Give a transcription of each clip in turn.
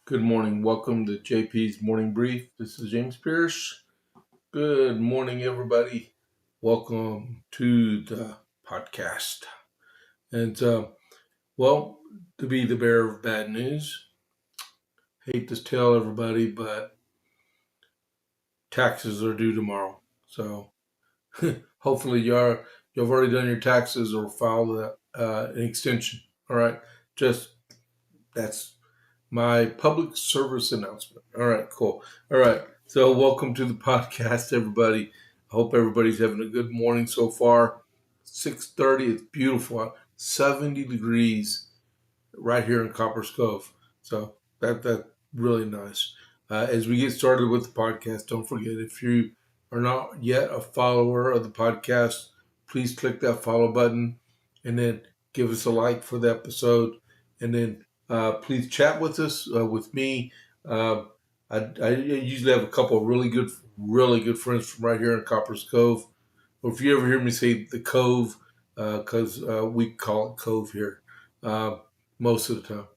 Good morning. Welcome to JP's Morning Brief. This is James Pierce. Good morning, everybody. Welcome to the podcast. And, well, to be the bearer of bad news, hate to tell everybody, but taxes are due tomorrow. So hopefully you've already done your taxes or filed an extension. All right. That's my public service announcement. All right, cool. All right. So welcome to the podcast, everybody. I hope everybody's having a good morning so far. 6:30, it's beautiful out. 70 degrees right here in Copper's Cove. So that's really nice. As we get started with the podcast, don't forget, if you are not yet a follower of the podcast, please click that follow button and then give us a like for the episode. And then please chat with us, with me. I usually have a couple of really good friends from right here in Copper's Cove. Or if you ever hear me say the Cove, because we call it Cove here most of the time.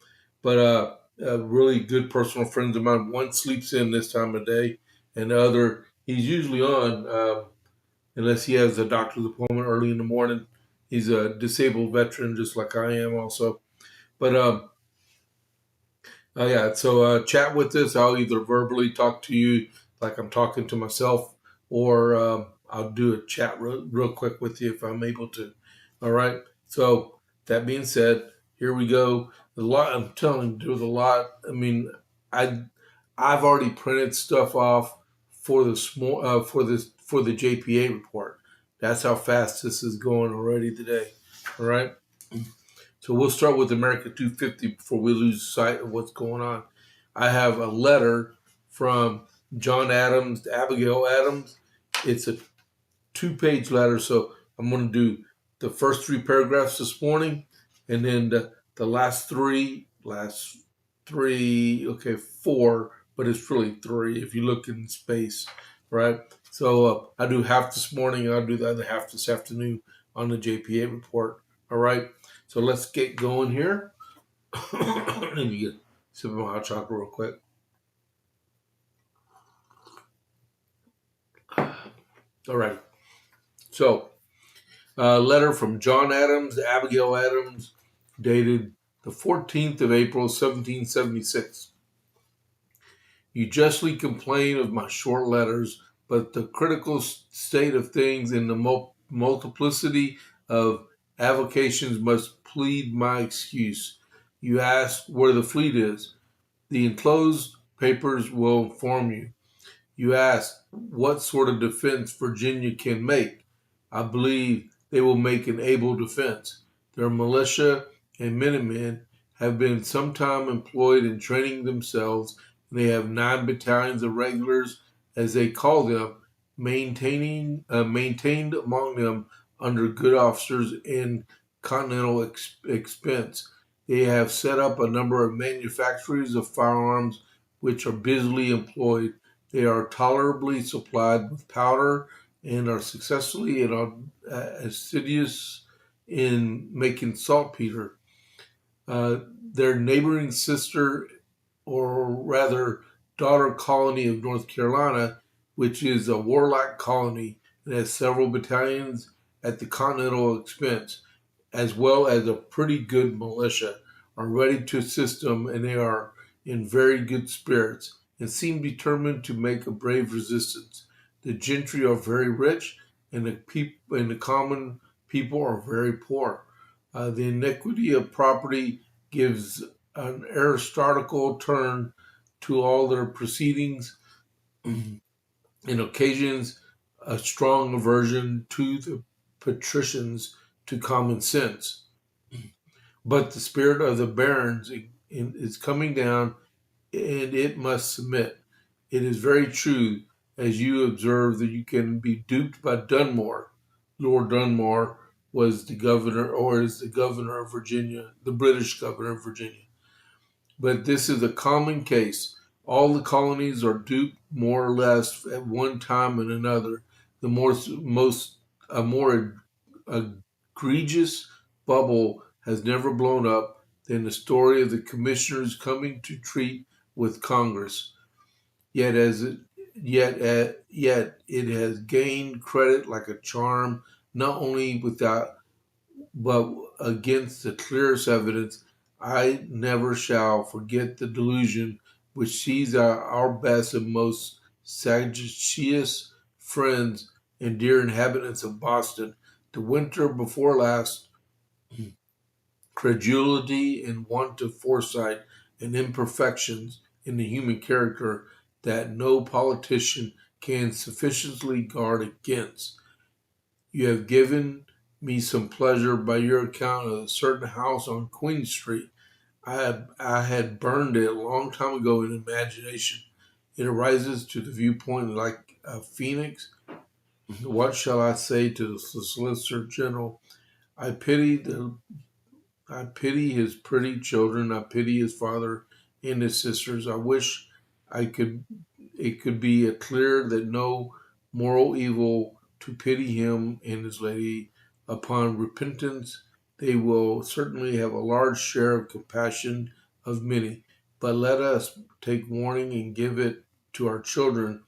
But really good personal friends of mine. One sleeps in this time of day, and the other, he's usually on, unless he has a doctor's appointment early in the morning. He's a disabled veteran, just like I am also. But yeah, so chat with us. I'll either verbally talk to you like I'm talking to myself, or I'll do a chat real quick with you if I'm able to. All right. So that being said, here we go. I'm telling you, there's a lot. I mean, I've already printed stuff off for the for the JPA report. That's how fast this is going already today. All right. So we'll start with America 250 before we lose sight of what's going on. I have a letter from John Adams to Abigail Adams. It's a 2-page letter, so I'm going to do the first 3 paragraphs this morning, and then the last three, okay, 4, but it's really 3 if you look in space, right? So I do half this morning, and I'll do the other half this afternoon on the JPA report, all right? So let's get going here. Let me get a sip of my hot chocolate real quick. All right. So, letter from John Adams to Abigail Adams, dated the 14th of April, 1776. You justly complain of my short letters, but the critical state of things and the multiplicity of avocations must plead my excuse. You ask where the fleet is. The enclosed papers will inform you. You ask what sort of defense Virginia can make. I believe they will make an able defense. Their militia and Minutemen have been some time employed in training themselves, and they have 9 battalions of regulars, as they call them, maintained among them under good officers in continental expense. They have set up a number of manufactories of firearms which are busily employed. They are tolerably supplied with powder and are successfully and assiduous in making saltpeter. Their neighboring sister, or rather daughter colony of North Carolina, which is a warlike colony and has several battalions at the continental expense, as well as a pretty good militia, are ready to assist them, and they are in very good spirits and seem determined to make a brave resistance. The gentry are very rich, and the common people are very poor. The iniquity of property gives an aristocratical turn to all their proceedings and occasions a strong aversion to the patricians to common sense. But the spirit of the barons is coming down, and it must submit. It is very true, as you observe, that you can be duped by Dunmore. Lord Dunmore was the governor, or is the governor of Virginia, the British governor of Virginia. But this is a common case. All the colonies are duped more or less at one time and another. The more egregious bubble has never blown up than the story of the commissioners coming to treat with Congress. Yet it has gained credit like a charm, not only without but against the clearest evidence. I never shall forget the delusion which sees our best and most sagacious friends and dear inhabitants of Boston, the winter before last, credulity and want of foresight and imperfections in the human character that no politician can sufficiently guard against. You have given me some pleasure by your account of a certain house on Queen Street. I had burned it a long time ago in imagination. It arises to the viewpoint like a phoenix. What shall I say to the Solicitor General? I pity the I pity his pretty children. I pity his father and his sisters. I wish I could. It could be clear that no moral evil to pity him and his lady. Upon repentance, they will certainly have a large share of compassion of many. But let us take warning and give it to our children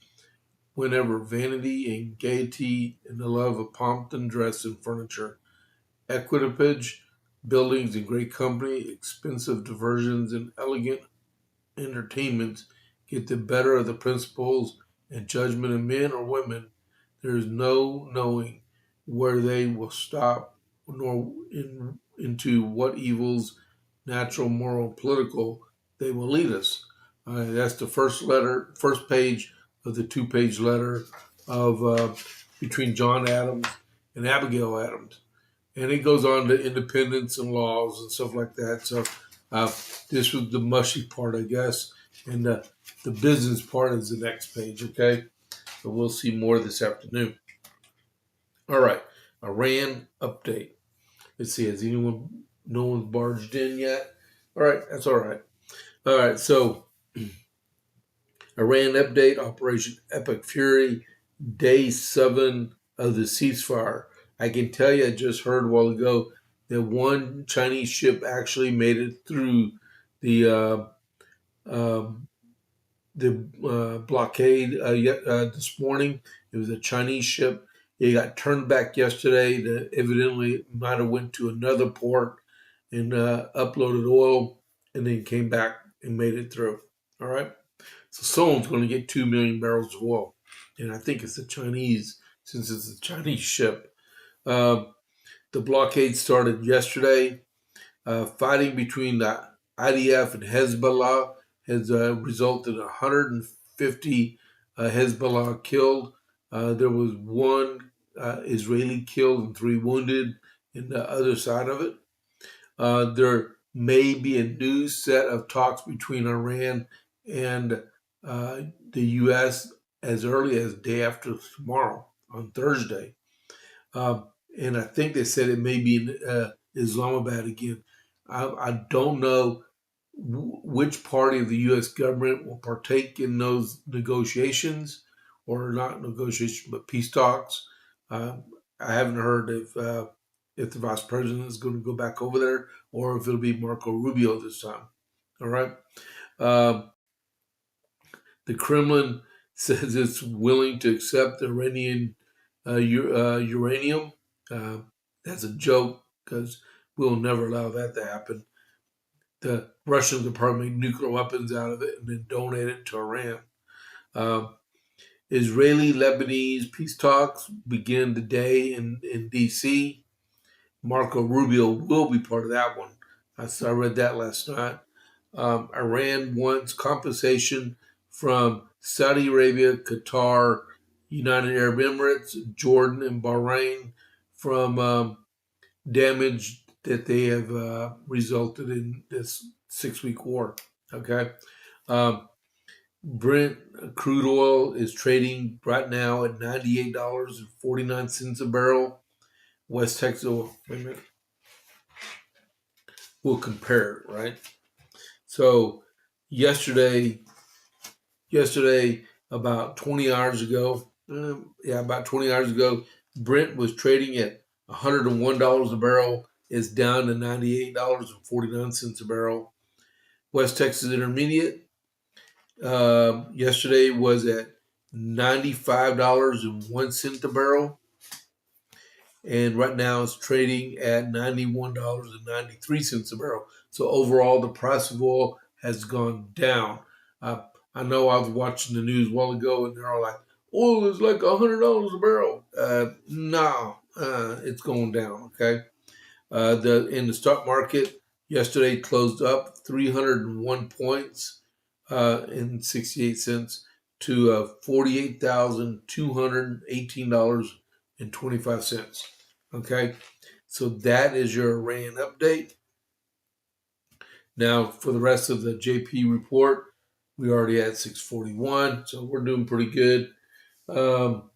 whenever vanity and gaiety and the love of pomp and dress and furniture, equipage, buildings and great company, expensive diversions and elegant entertainments get the better of the principles and judgment of men or women. There is no knowing where they will stop, nor into what evils, natural, moral, political, they will lead us. That's the first page of the two-page letter of between John Adams and Abigail Adams, and it goes on to independence and laws and stuff like that. So uh, this was the mushy part, I guess, and the business part is the next page. Okay, but we'll see more this afternoon. All right, Iran update. Let's see, has no one's barged in yet? All right, that's all right. All right, so Iran update, Operation Epic Fury, day 7 of the ceasefire. I can tell you, I just heard a while ago that one Chinese ship actually made it through the um, blockade this morning. It was a Chinese ship. It got turned back yesterday. Evidently, might have went to another port and uploaded oil, and then came back and made it through. All right. So someone's going to get 2 million barrels of oil, and I think it's the Chinese, since it's a Chinese ship. Uh, the blockade started yesterday. Fighting between the IDF and Hezbollah has resulted in 150 Hezbollah killed. There was one Israeli killed and 3 wounded in the other side of it. There may be a new set of talks between Iran and the U.S. as early as day after tomorrow, on Thursday. And I think they said it may be in Islamabad again. I don't know which party of the U.S. government will partake in those negotiations, or not negotiations, but peace talks. I haven't heard if the vice president is going to go back over there, or if it'll be Marco Rubio this time. All right. Um, the Kremlin says it's willing to accept Iranian uranium. Uh, that's a joke, because we'll never allow that to happen. The Russians will probably make nuclear weapons out of it and then donate it to Iran. Uh, Israeli-Lebanese peace talks begin today in D.C. Marco Rubio will be part of that one. I read that last night. Iran wants compensation from Saudi Arabia, Qatar, United Arab Emirates, Jordan, and Bahrain from damage that they have resulted in this 6-week war. Okay. Brent crude oil is trading right now at $98.49 a barrel. West Texas, wait a minute, we'll compare it, right? So yesterday, about 20 hours ago, Brent was trading at $101 a barrel. It's down to $98.49 a barrel. West Texas Intermediate yesterday was at $95.01 a barrel, and right now it's trading at $91.93 a barrel. So overall, the price of oil has gone down. I know I was watching the news a while ago, and they're all like, "Oil is like $100 a barrel." No, it's going down. Okay. In the stock market yesterday closed up 301 points and 68 cents to $48,218.25. Okay, so that is your Iran update. Now for the rest of the JP report, we already at 641, so we're doing pretty good. All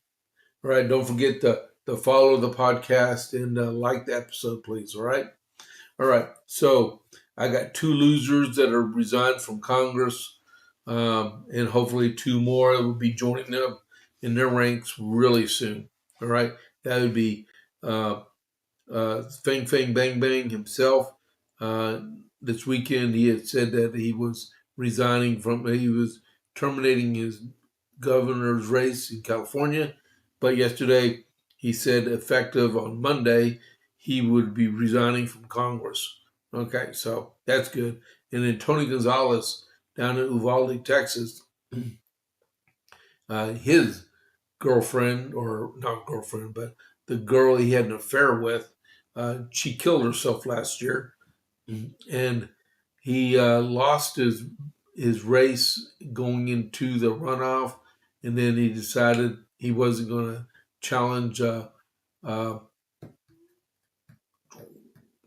right, don't forget to follow the podcast and like the episode, please. All right. All right, so I got 2 losers that are resigned from Congress, and hopefully 2 more will be joining them in their ranks really soon. All right, that would be Fang Fang Bang Bang himself. This weekend, he had said that he was he was terminating his governor's race in California, but yesterday he said effective on Monday, he would be resigning from Congress. Okay, so that's good. And then Tony Gonzalez down in Uvalde, Texas, his girlfriend, or not girlfriend, but the girl he had an affair with, she killed herself last year, and he lost his race going into the runoff, and then he decided he wasn't going to challenge uh,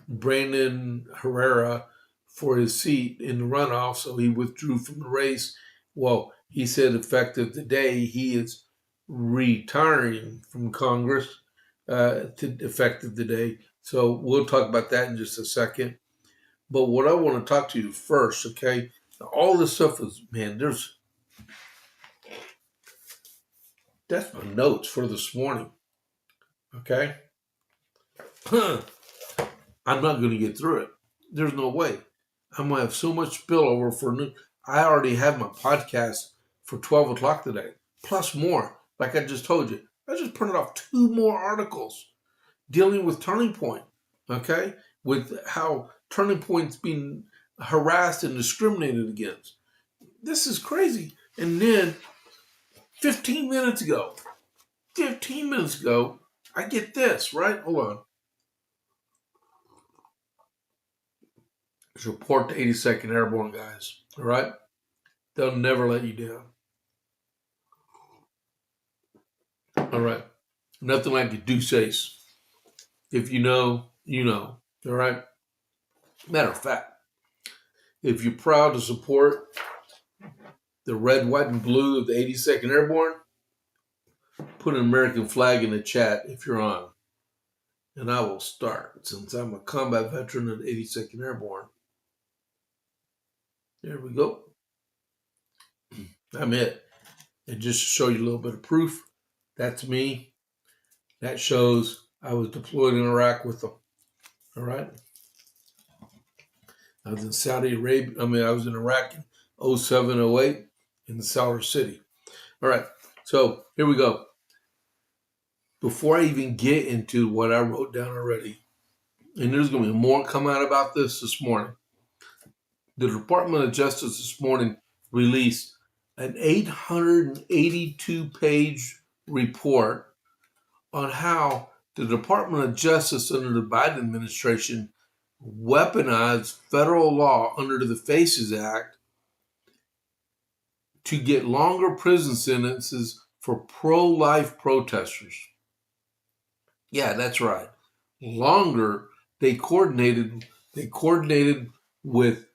Brandon Herrera for his seat in the runoff, so he withdrew from the race. Well, he said effective today he is retiring from Congress effective today. So we'll talk about that in just a second. But what I want to talk to you first, okay? All this stuff is, man, that's my notes for this morning, okay? I'm not going to get through it. There's no way. I'm going to have so much spillover for new. I already have my podcast for 12 o'clock today, plus more. Like I just told you, I just printed off 2 more articles dealing with Turning Point, okay? With how Turning Point's being harassed and discriminated against. This is crazy. And then 15 minutes ago, I get this, right? Hold on. It's report to 82nd Airborne, guys. All right? They'll never let you down. All right. Nothing like a Deuce. If you know, you know. All right? Matter of fact, if you're proud to support the red, white, and blue of the 82nd Airborne, put an American flag in the chat if you're on. And I will start, since I'm a combat veteran of the 82nd Airborne. There we go. I'm it. And just to show you a little bit of proof, that's me. That shows I was deployed in Iraq with them. All right. I was in Saudi Arabia. I was in Iraq in 07, 08 in the Saudi City. All right. So here we go. Before I even get into what I wrote down already, and there's going to be more come out about this morning. The Department of Justice this morning released an 882-page report on how the Department of Justice under the Biden administration weaponized federal law under the FACES Act to get longer prison sentences for pro-life protesters. Yeah, that's right. Longer. They coordinated with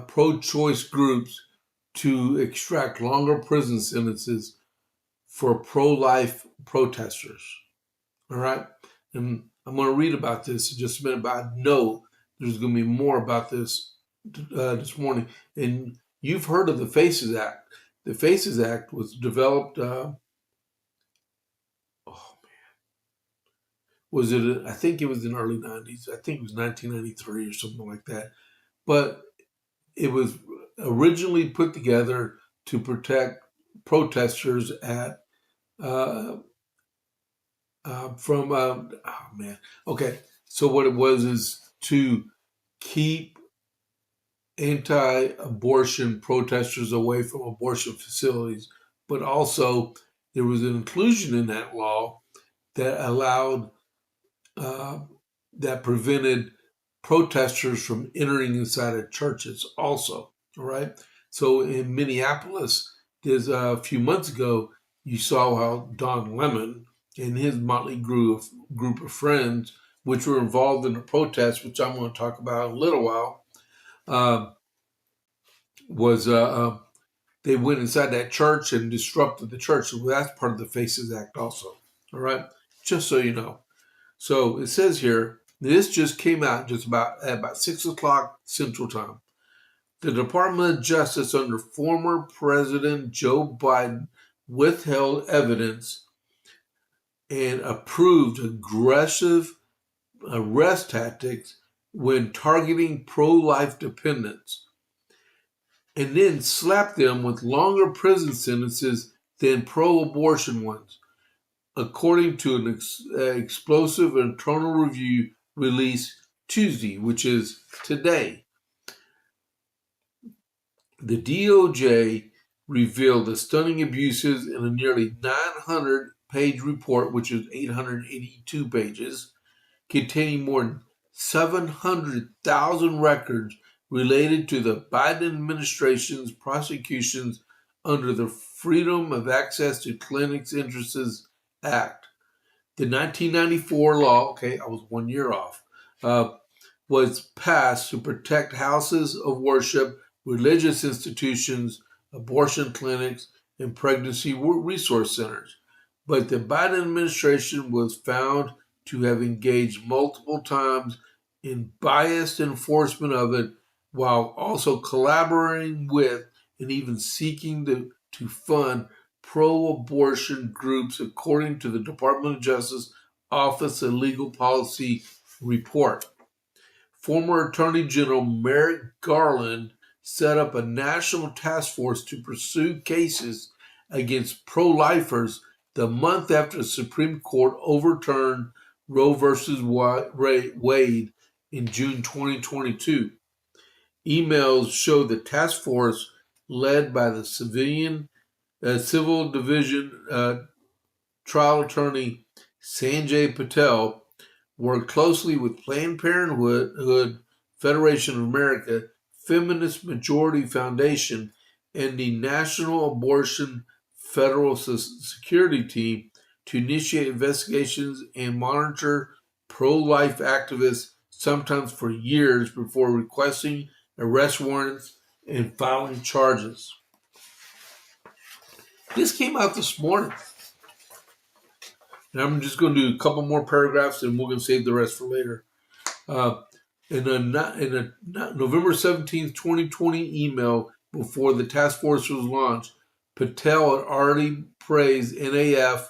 pro-choice groups to extract longer prison sentences for pro-life protesters. All right? And I'm going to read about this in just a minute, but I know there's going to be more about this this morning. And you've heard of the FACES Act. The FACES Act was developed, I think it was in the early 90s. I think it was 1993 or something like that. But it was originally put together to protect protesters at from oh man, okay. So what it was is to keep anti-abortion protesters away from abortion facilities, but also there was an inclusion in that law that allowed uh, that prevented protesters from entering inside of churches also. All right. So in Minneapolis, there's a few months ago, you saw how Don Lemon and his motley group of friends, which were involved in the protest, which I'm going to talk about in a little while, uh, was they went inside that church and disrupted the church. So that's part of the Faces Act also. All right. Just so you know. So it says here, this just came out just about 6 o'clock Central Time. The Department of Justice under former President Joe Biden withheld evidence and approved aggressive arrest tactics when targeting pro-life dependents, and then slapped them with longer prison sentences than pro-abortion ones, according to an explosive internal review released Tuesday, which is today. The DOJ revealed the stunning abuses in a nearly 900-page report, which is 882 pages, containing more than 700,000 records related to the Biden administration's prosecutions under the Freedom of Access to Clinics Interests Act. The 1994 law, okay, I was 1 year off, was passed to protect houses of worship, religious institutions, abortion clinics, and pregnancy resource centers. But the Biden administration was found to have engaged multiple times in biased enforcement of it, while also collaborating with and even seeking to fund pro-abortion groups, according to the Department of Justice Office of Legal Policy report. Former Attorney General Merrick Garland set up a national task force to pursue cases against pro-lifers the month after the Supreme Court overturned Roe v. Wade in June 2022. Emails show the task force, led by the Civil Division trial attorney Sanjay Patel, worked closely with Planned Parenthood, Federation of America, Feminist Majority Foundation, and the National Abortion Federal Security Team to initiate investigations and monitor pro-life activists, sometimes for years, before requesting arrest warrants and filing charges. This came out this morning. And I'm just going to do a couple more paragraphs and we're going to save the rest for later. In a November 17th, 2020 email before the task force was launched, Patel had already praised NAF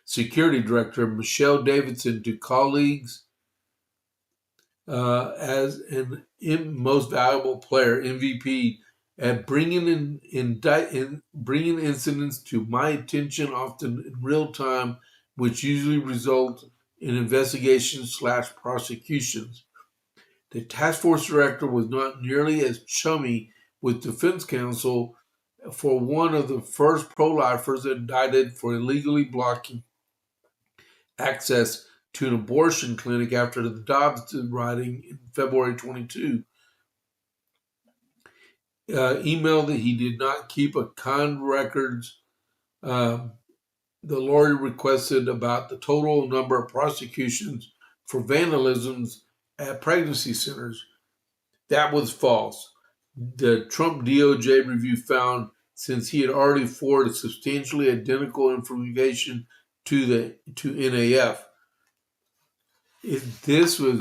Security Director Michelle Davidson to colleagues as an most valuable player, MVP, at bringing incidents to my attention, often in real time, which usually result in investigations/prosecutions. The task force director was not nearly as chummy with defense counsel for one of the first pro-lifers indicted for illegally blocking access to an abortion clinic after the Dobbs rioting in February 22. Emailed that he did not keep a con records. The lawyer requested about the total number of prosecutions for vandalisms at pregnancy centers. That was false. The Trump DOJ review found, since he had already forwarded substantially identical information to NAF, this was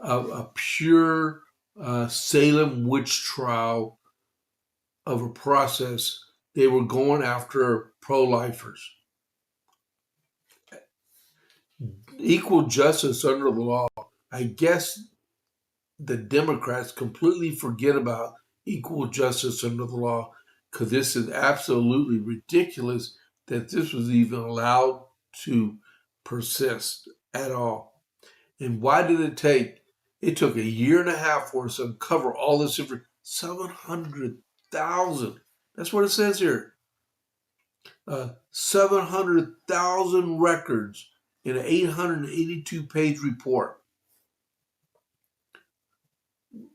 a pure Salem witch trial of a process. They were going after pro-lifers. Equal justice under the law. I guess the Democrats completely forget about equal justice under the law, because this is absolutely ridiculous that this was even allowed to persist at all. And why did it take? It took a year and a half for us to uncover all this information. 700,000. That's what it says here. 700,000 records in an 882-page report.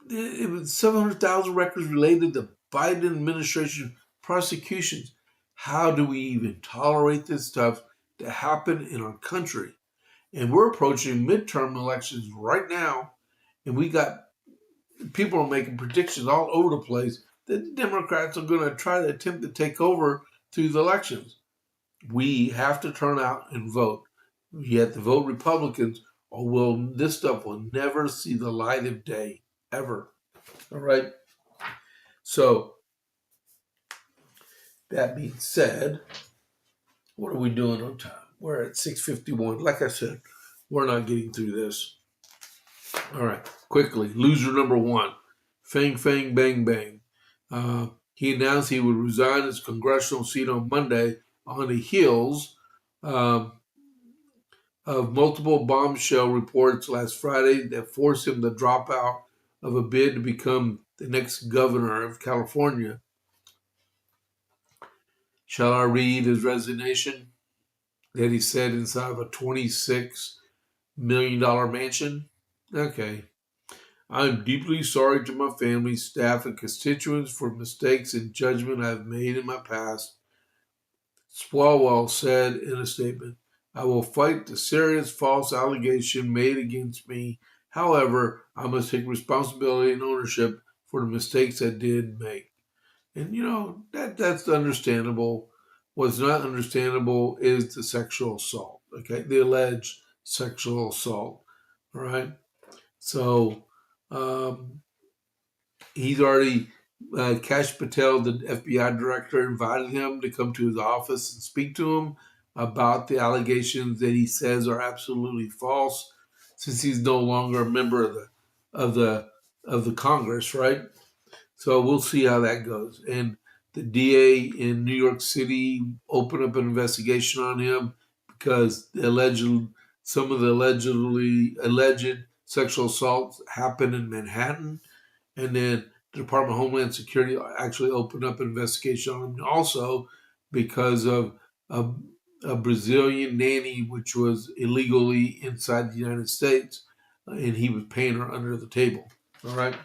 It was 700,000 records related to Biden administration prosecutions. How do we even tolerate this stuff to happen in our country? And we're approaching midterm elections right now, and we got people are making predictions all over the place that the Democrats are going to try to attempt to take over through the elections. We have to turn out and vote. You have to vote Republicans, or this stuff will never see the light of day, ever. All right? So, that being said, what are we doing on time? We're at 6:51. Like I said, we're not getting through this. All right, quickly. Loser number one, Fang Fang Bang Bang. He announced he would resign his congressional seat on Monday on the heels of multiple bombshell reports last Friday that forced him to drop out of a bid to become the next governor of California. Shall I read his resignation that he said inside of a $26 million mansion? Okay. I'm deeply sorry to my family, staff, and constituents for mistakes and judgment I've made in my past, Swalwell said in a statement. I will fight the serious false allegation made against me. However, I must take responsibility and ownership for the mistakes I did make. And that's understandable. What's not understandable is the sexual assault. Okay, the alleged sexual assault. All right. So he's already Kash Patel, the FBI director, invited him to come to his office and speak to him about the allegations that he says are absolutely false, since he's no longer a member of the Congress, right? So we'll see how that goes. And the DA in New York City opened up an investigation on him because some of the alleged sexual assaults happened in Manhattan, and then the Department of Homeland Security actually opened up an investigation on him also because of a Brazilian nanny which was illegally inside the United States, and he was paying her under the table. All right.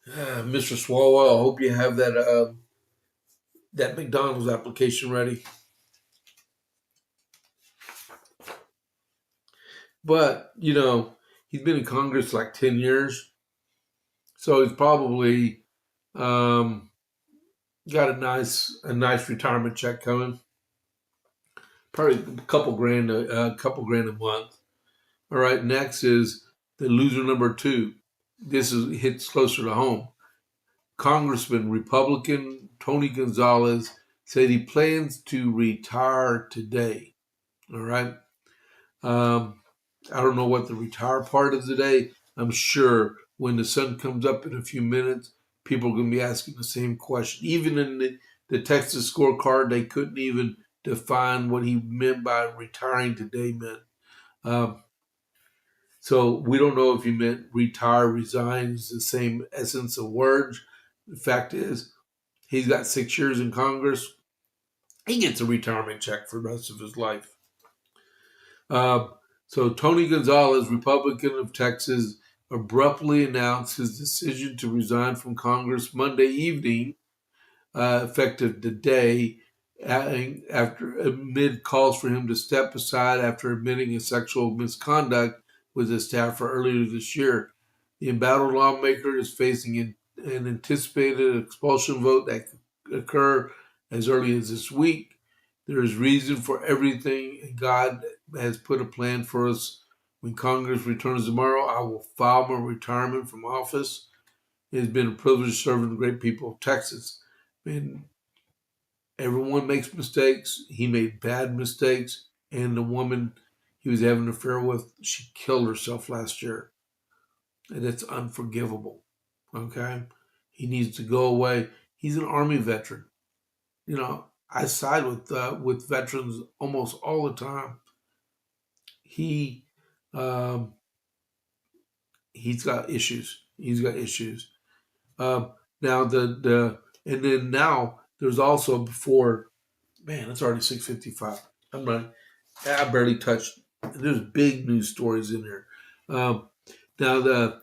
Mr. Swalwell, I hope you have that McDonald's application ready. But, he's been in Congress like 10 years. So he's probably got a nice retirement check coming. Probably a couple grand a month. All right, next is the loser number two. This hits closer to home. Congressman Republican Tony Gonzalez said he plans to retire today. All right. I don't know what the retire part is today. I'm sure when the sun comes up in a few minutes, people are going to be asking the same question. Even in the Texas scorecard, they couldn't even define what he meant by retiring today meant. So we don't know if he meant retire, resign is the same essence of words. The fact is, he's got 6 years in Congress. He gets a retirement check for the rest of his life. So Tony Gonzalez, Republican of Texas, abruptly announced his decision to resign from Congress Monday evening, effective today, amid calls for him to step aside after admitting his sexual misconduct with his staffer earlier this year. The embattled lawmaker is facing an anticipated expulsion vote that could occur as early as this week. There is reason for everything, and God has put a plan for us. When Congress returns tomorrow, I will file my retirement from office. It has been a privilege serving the great people of Texas. And everyone makes mistakes. He made bad mistakes, and the woman he was having an affair with, she killed herself last year. And it's unforgivable. Okay? He needs to go away. He's an Army veteran. You know, I side with veterans almost all the time. He he's got issues. He's got issues. Now and then now there's also before. Man, it's already 6:55. I barely touched. There's big news stories in here. Now the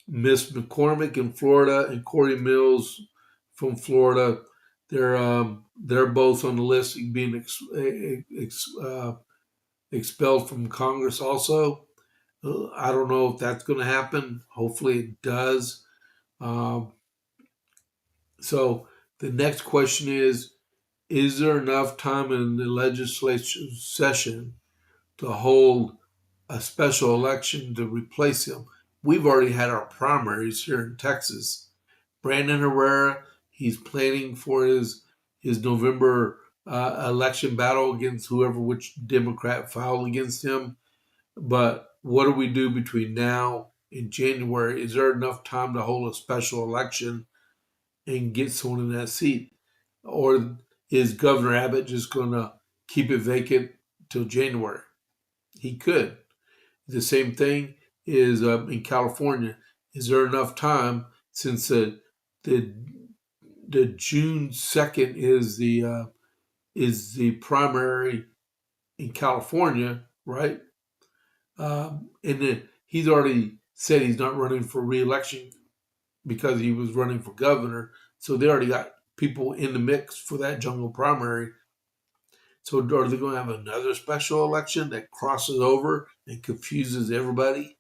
Miss McCormick in Florida and Corey Mills from Florida, they're both on the list of being expelled from Congress. Also, I don't know if that's going to happen. Hopefully, it does. Um, so the next question is there enough time in the legislature session to hold a special election to replace him? We've already had our primaries here in Texas. Brandon Herrera, he's planning for his November election battle against which Democrat filed against him. But what do we do between now and January? Is there enough time to hold a special election and get someone in that seat? Or is Governor Abbott just going to keep it vacant till January? He could. The same thing is in California. Is there enough time since the June 2nd is the primary in California, right? And then he's already said he's not running for re-election because he was running for governor. So they already got people in the mix for that jungle primary. So are they going to have another special election that crosses over and confuses everybody?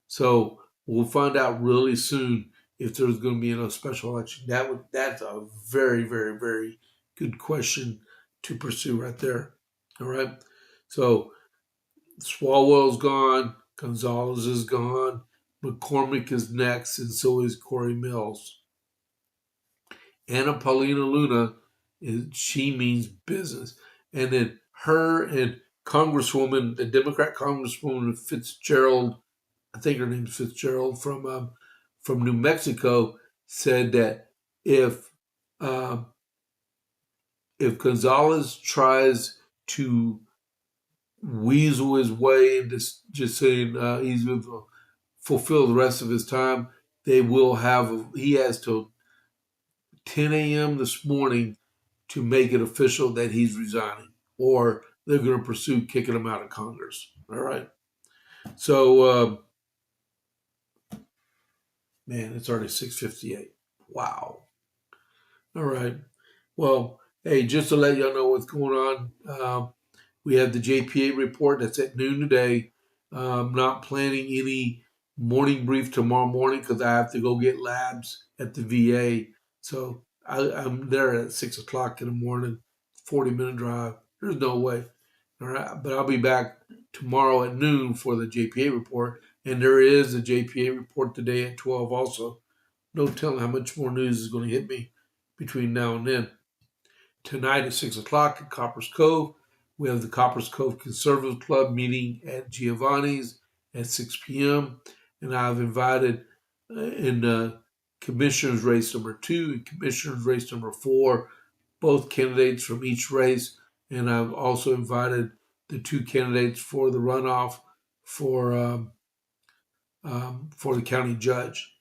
So we'll find out really soon if there's going to be a special election. That's a very, very, very good question to pursue right there. All right. So Swalwell's gone, Gonzalez is gone, McCormick is next, and so is Corey Mills. Anna Paulina Luna she means business. And then her and Congresswoman, the Democrat Congresswoman Fitzgerald, I think her name's Fitzgerald from New Mexico, said that if Gonzalez tries to weasel his way into just saying he's going to fulfill the rest of his time, he has till 10 a.m. this morning to make it official that he's resigning, or they're going to pursue kicking him out of Congress. All right. So, man, it's already 6:58. Wow. All right. Well, hey, just to let y'all know what's going on, we have the JPA report that's at noon today. I'm not planning any morning brief tomorrow morning because I have to go get labs at the VA. So I'm there at 6 o'clock in the morning, 40-minute drive. There's no way. All right. But I'll be back tomorrow at noon for the JPA report. And there is a JPA report today at 12 also. No telling how much more news is going to hit me between now and then. Tonight at 6 o'clock at Coppers Cove, we have the Coppers Cove Conservative Club meeting at Giovanni's at 6 p.m. And I've invited in Commissioner's Race number 2 and Commissioner's Race number 4, both candidates from each race. And I've also invited the 2 candidates for the runoff for the county judge.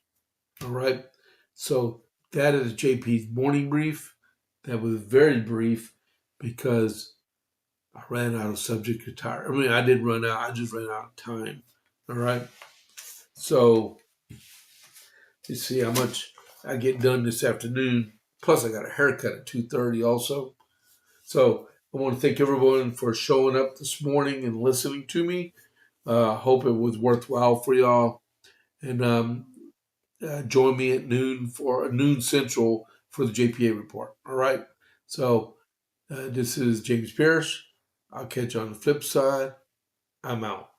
All right. So that is JP's morning brief. That was very brief because I ran out of subject matter. I mean, I didn't run out. I just ran out of time. All right. So let's see how much I get done this afternoon. Plus, I got a haircut at 2:30 also. So I want to thank everyone for showing up this morning and listening to me. Hope it was worthwhile for y'all. And join me at noon Central for the JPA report. All right. So this is James Pierce. I'll catch you on the flip side. I'm out.